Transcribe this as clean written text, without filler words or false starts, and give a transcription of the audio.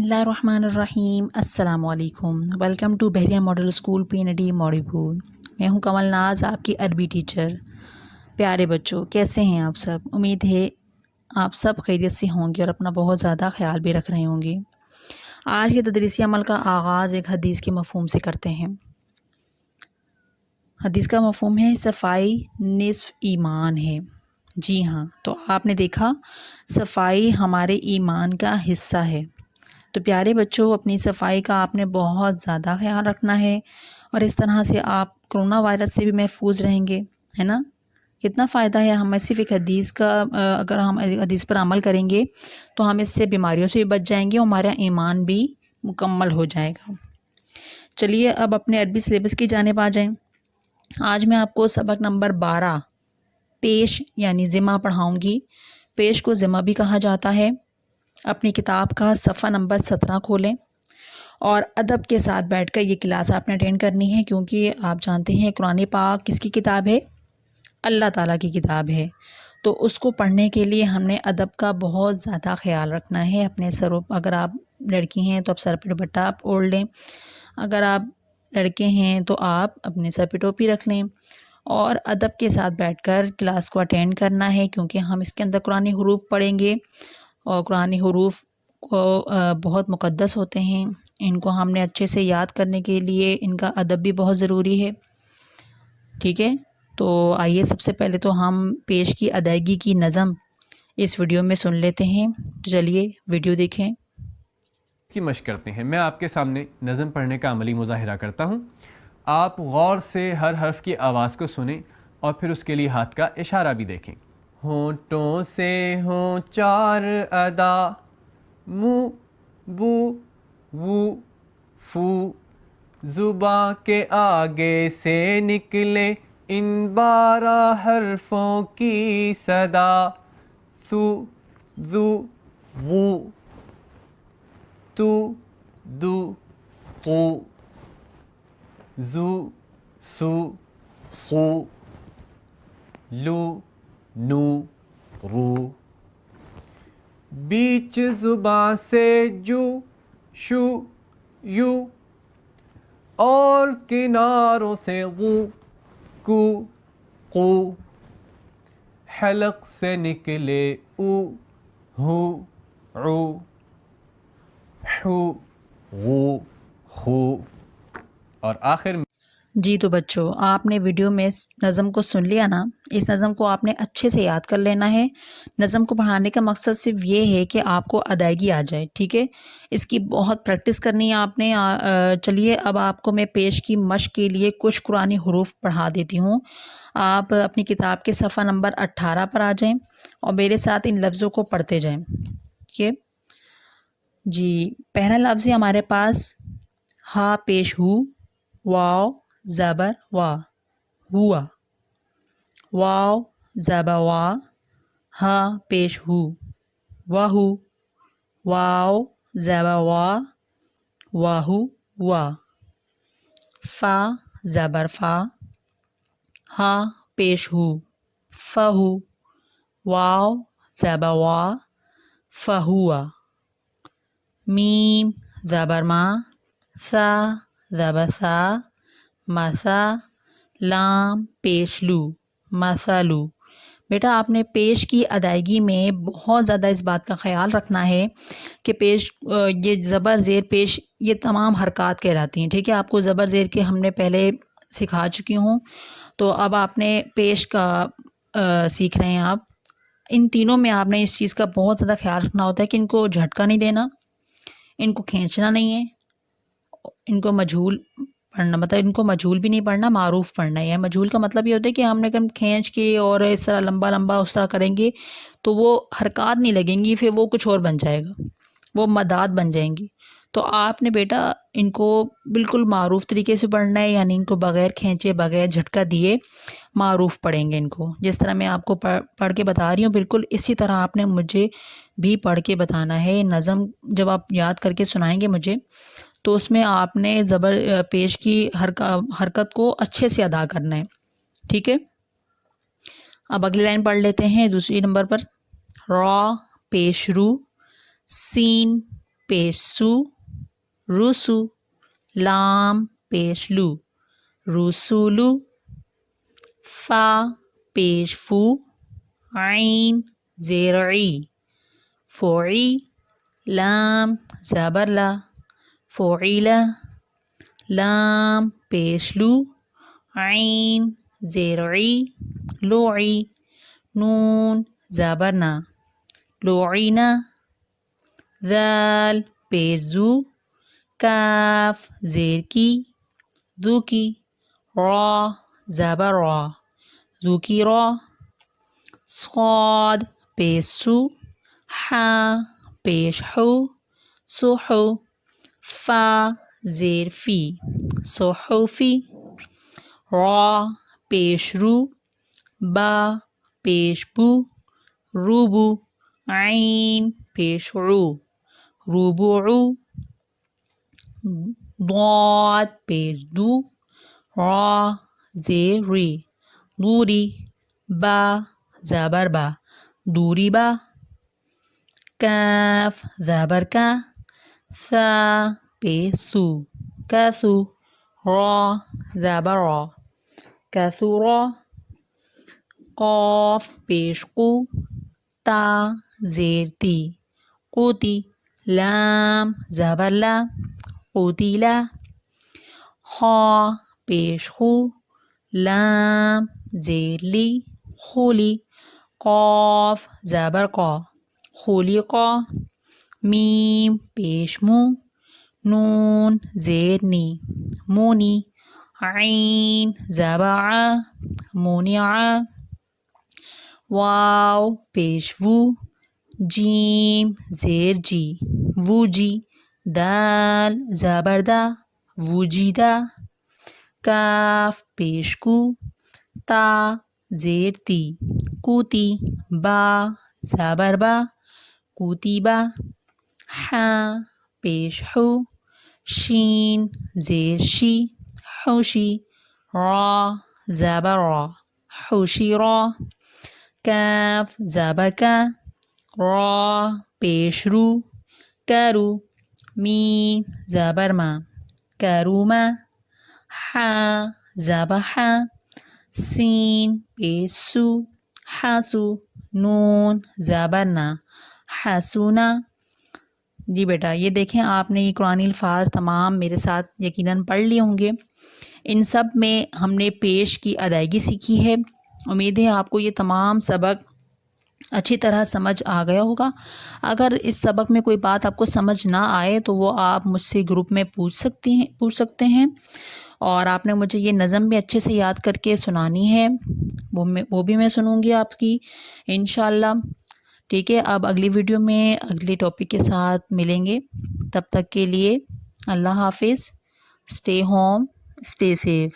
बिस्मिल्लाहिर्रहमानिर्रहीम। अस्सलाम वालेकुम। Welcome to Bahria model school PND Modipur. मैं हूं कमल नाज, आपकी अरबी टीचर। प्यारे बच्चों, कैसे हैं आप सब? उम्मीद है आप सब खैरियत से होंगे और अपना बहुत ज़्यादा ख्याल भी रख रहे होंगे। आज के तदरीसी अमल का आगाज़ एक हदीस के मफ़हूम से करते हैं। हदीस का मफ़हूम है सफ़ाई निस्फ़ ईमान है। जी हाँ, तो आपने देखा सफ़ाई हमारे ईमान का हिस्सा है। तो प्यारे बच्चों, अपनी सफ़ाई का आपने बहुत ज़्यादा ख्याल रखना है और इस तरह से आप कोरोना वायरस से भी महफूज रहेंगे, है ना। कितना फ़ायदा है हमें सिर्फ एक हदीस का, अगर हम हदीस पर अमल करेंगे तो हम इससे बीमारियों से भी बच जाएंगे और हमारा ईमान भी मुकम्मल हो जाएगा। चलिए अब अपने अरबी सिलेबस की जानिब आ जाएं। आज मैं आपको सबक नंबर 12 पेश यानी ज़िमा पढ़ाऊँगी। पेश को ज़िमा भी कहा जाता है। अपनी किताब का सफ़ा नंबर 17 खोलें और अदब के साथ बैठकर ये क्लास आपने अटेंड करनी है, क्योंकि आप जानते हैं कुरान पाक किसकी किताब है? अल्लाह ताला की किताब है। तो उसको पढ़ने के लिए हमने अदब का बहुत ज़्यादा ख्याल रखना है। अपने सरों, अगर आप लड़की हैं तो आप सर पर दुपट्टा आप ओढ़ लें, अगर आप लड़के हैं तो आप अपने सर पर टोपी रख लें और अदब के साथ बैठकर क्लास को अटेंड करना है, क्योंकि हम इसके अंदर कुरानी हुरूफ पढ़ेंगे और कुरानी हुरूफ को बहुत मुक़द्दस होते हैं। इनको हमने अच्छे से याद करने के लिए इनका अदब भी बहुत ज़रूरी है। ठीक है, तो आइए सबसे पहले तो हम पेश की अदायगी की नज़म इस वीडियो में सुन लेते हैं। तो चलिए वीडियो देखें। की मशक करते हैं। मैं आपके सामने नज़म पढ़ने का अमली मुज़ाहिरा करता हूँ। आप गौर से हर हर्फ की आवाज़ को सुनें और फिर उसके लिए हाथ का इशारा भी देखें। होंठों से हों चार अदा, मुँह बू वू फू, ज़ुबां के आगे से निकले इन 12 हर्फों की सदा, सु दु वू तू दु तू, जू सु सू, लू नू रू। बीच जुबां से जू शू यू और किनारों से गू कू कू, हलक से निकले उ हु उ हु गु हु, और आखिर में। जी तो बच्चों, आपने वीडियो में इस नज़म को सुन लिया ना। इस नज़म को आपने अच्छे से याद कर लेना है। नज़म को पढ़ाने का मकसद सिर्फ ये है कि आपको अदायगी आ जाए। ठीक है, इसकी बहुत प्रैक्टिस करनी है आपने। चलिए अब आपको मैं पेश की मश्क के लिए कुछ कुरानी हुरूफ पढ़ा देती हूँ। आप अपनी किताब के सफ़ा नंबर 18 पर आ जाएँ और मेरे साथ इन लफ्ज़ों को पढ़ते जाएँ। ठीक है जी, पहला लफ्ज़ है हमारे पास हा पेश हु, वाव ज़बर वा, हुआ। वाव ज़बर वा, हा पेश हु, वाहु। वाव ज़बर वा, वाहु वा। फ़ा ज़बर फ़ा, हा पेश हु, फ़हु। वाव ज़बर वा, फ़हुआ। मीम ज़बर मा, सा ज़बर सा, मसा। लाम पेश लू, मसालू। बेटा आपने पेश की अदायगी में बहुत ज़्यादा इस बात का ख़याल रखना है कि पेश, ये ज़बर ज़ेर पेश, ये तमाम हरकत कहलाती हैं। ठीक है, आपको ज़बर ज़ेर के हमने पहले सिखा चुकी हूँ। तो अब आपने पेश का सीख रहे हैं आप। इन तीनों में आपने इस चीज़ का बहुत ज़्यादा ख्याल रखना होता है कि इनको झटका नहीं देना, इनको खींचना नहीं है, इनको मजहूल पढ़ना, मतलब इनको मजहूल भी नहीं पढ़ना, मारूफ पढ़ना है। मजहूल का मतलब ये होता है कि हमने कम खींच के और इस तरह लंबा लंबा उस तरह करेंगे तो वो हरकत नहीं लगेंगी, फिर वो कुछ और बन जाएगा, वो मदाद बन जाएंगी। तो आपने बेटा इनको बिल्कुल मारूफ तरीके से पढ़ना है, यानी इनको बग़ैर खींचे बग़ैर झटका दिए मारूफ पढ़ेंगे। इनको जिस तरह मैं आपको पढ़ के बता रही हूँ, बिल्कुल इसी तरह आपने मुझे भी पढ़ के बताना है। नज़म जब आप याद करके सुनाएंगे मुझे, तो उसमें आपने ज़बर पेश की हरकत को अच्छे से अदा करना है। ठीक है, अब अगली लाइन पढ़ लेते हैं। दूसरी नंबर पर रॉ पेश रू, सीन پیش سو رسو لام پیش لو رسولو فا پیش فو عین زیر عی فوعی لام زبر لا فعیلا لام پیش لو عین زیر عی لوعی نون زبر نا لوعینا ذال پیش زو کاف زیر کی ذو کی را زبر را ذو کی را صاد پیش سو حا پیش حو سوحو فا زیر فی صحفی را پیش رو با پیش بو روبو عین پیش عو روبوعو ضاد پیش دو را زیر ری دوری با زبر با دوری با کاف زبر کا ثا پیش سو کاسو را زبر را کثورا قاف پیش قو تا زیر تی قوتی لام زبر لا قوتیلا خا پیش خو لام زیر لی خولی قاف زبر قا خولیقا میم پیش مو نون زیر نی مونی عین زبر ع مونع واو پیش وو جیم زیر جی ووجی دال زبر دا ووجیدا کاف پیش کو تا زیر تی کوتی با زبر با کوتیبا حا پیش حو شین زیر شی حوشی را زبر را حوشی را کاف زبر کا را پیش رو کرو میم زبر ما کروما حا زبر حا سین پیش سو حاسو نون زبر نا حسونا جی بیٹا یہ دیکھیں آپ نے یہ قرآنی الفاظ تمام میرے ساتھ یقیناً پڑھ لیے ہوں گے. ان سب میں ہم نے پیش کی ادائیگی سیکھی ہے. امید ہے آپ کو یہ تمام سبق اچھی طرح سمجھ آ گیا ہوگا. اگر اس سبق میں کوئی بات آپ کو سمجھ نہ آئے تو وہ آپ مجھ سے گروپ میں پوچھ سکتے ہیں اور آپ نے مجھے یہ نظم بھی اچھے سے یاد کر کے سنانی ہے. وہ بھی میں سنوں گی آپ کی انشاءاللہ. ٹھیک ہے، اب اگلی ویڈیو میں اگلے ٹاپک کے ساتھ ملیں گے. تب تک کے لیے اللہ حافظ. Stay home, stay safe.